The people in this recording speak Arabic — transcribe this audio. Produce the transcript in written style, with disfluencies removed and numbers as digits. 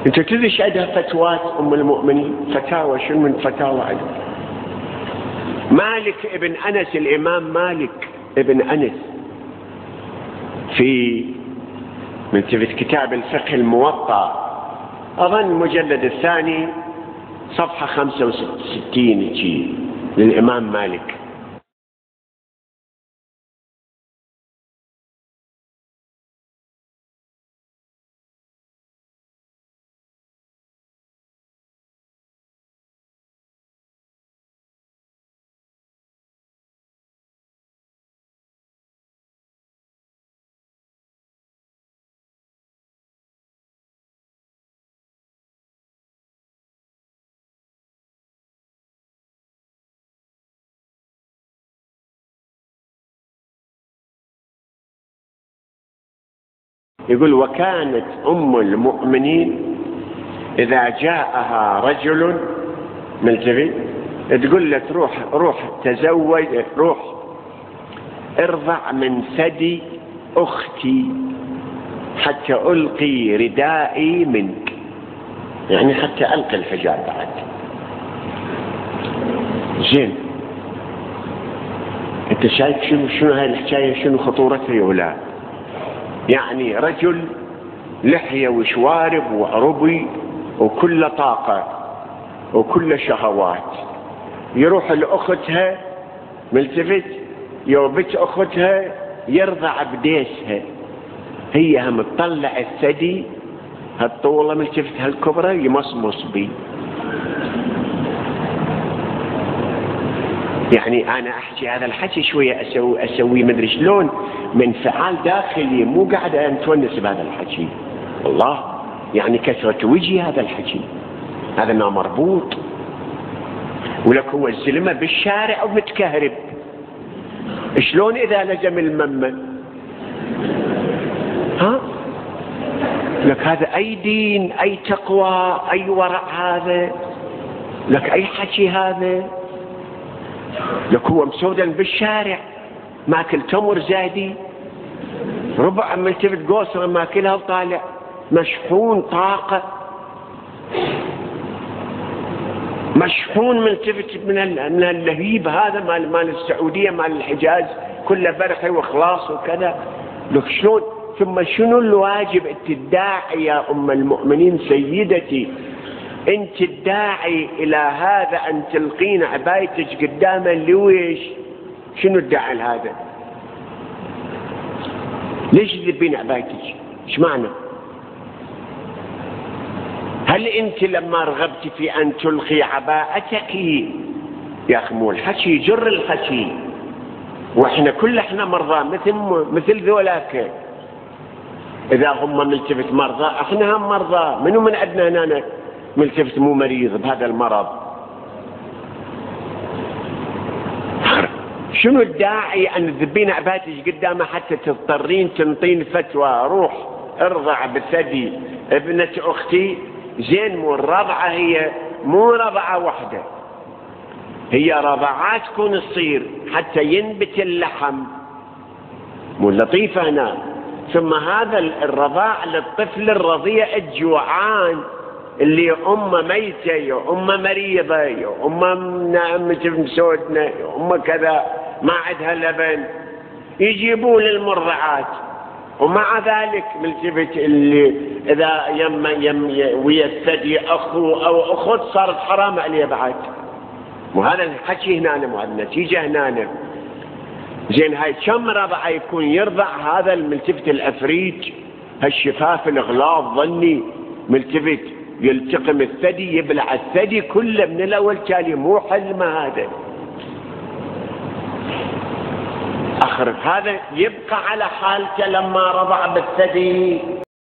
انت تدري ايش عندها فتوات ام المؤمنين؟ فتاوى، شنو من فتاوى عندها؟ مالك ابن انس، الامام مالك ابن انس في من كتاب الفقه الموطأ، اظن المجلد الثاني صفحة 65 للامام مالك، يقول: وكانت أم المؤمنين إذا جاءها رجل ملتفت تقول له: روح تزوج، روح ارضع من ثدي أختي حتى ألقي ردائي منك، يعني حتى ألقي الحجاب بعد. زين، أنت شايف شنو هاي الحكاية، شنو خطورتها يا ولاد؟ يعني رجل لحية وشوارب وعربي وكل طاقة وكل شهوات، يروح لأختها ملتفت يوبت أختها يرضع بديسها، هي هم تطلع الثدي هالطولة ملتفت هالكبرى يمصمص بي. يعني أنا أحكي هذا الحكي شوية أسوي مدري شلون من انفعال داخلي، مو قاعد أتونس بهذا الحكي والله، يعني كثرة وجهي هذا الحكي، هذا ما مربوط. ولك هو الزلمة بالشارع ومتكهرب، شلون إذا لزم الممة؟ ها؟ لك هذا أي دين، أي تقوى، أي ورع هذا؟ لك أي حكي هذا؟ لك هو مسودا بالشارع ماكل تمر زادي، ربع ملتفت قوصرة ماكلها وطالع مشحون طاقة، مشحون ملتفت من اللهيب هذا مال السعودية، مال الحجاز، كله برحي وخلاص وكذا. لك شلون؟ ثم شنو الواجب؟ انت الداعي يا ام المؤمنين سيدتي، انت الداعي الى هذا ان تلقين عبايتك قدام اللويش. شنو الداعي لهذا؟ ليش تذبين عبايتك؟ ايش معنى؟ هل انت لما رغبت في ان تلقي عباءتك يا اخي مو الحكي يجر الحكي، واحنا احنا مرضى مثل ذولاك، اذا هم ملتفت مرضى احنا هم مرضى. منو من عندنا هنا ملتفت مو مريض بهذا المرض؟ شنو الداعي ان تذبين عبايتك قدامه حتى تضطرين تنطين فتوى روح ارضع بثدي ابنة اختي؟ زين، مو الرضعة هي مو رضعة واحدة، هي رضعات تكون تصير حتى ينبت اللحم، مو لطيفة هنا. ثم هذا الرضاع للطفل الرضيع الجوعان اللي أمه ميتة، يا أمه مريضة، يا أمه مسودنة، يا أمه كذا ما عندها لبن، يجيبون للمرضعات. ومع ذلك ملتفت اللي إذا ويا الثدي أخو أو أخت صارت حرام عليه بعد. وهذا الحكي هنا، مو هذا النتيجة هنا. زين، هاي كم رضعة يكون يرضع هذا الملتفت الأفريج، هالشفاف الغلاظ ظني ملتفت يلتقم الثدي يبلع الثدي كله من الأول تالي، مو حلم هذا. آخر هذا يبقى على حالته لما رضع بالثدي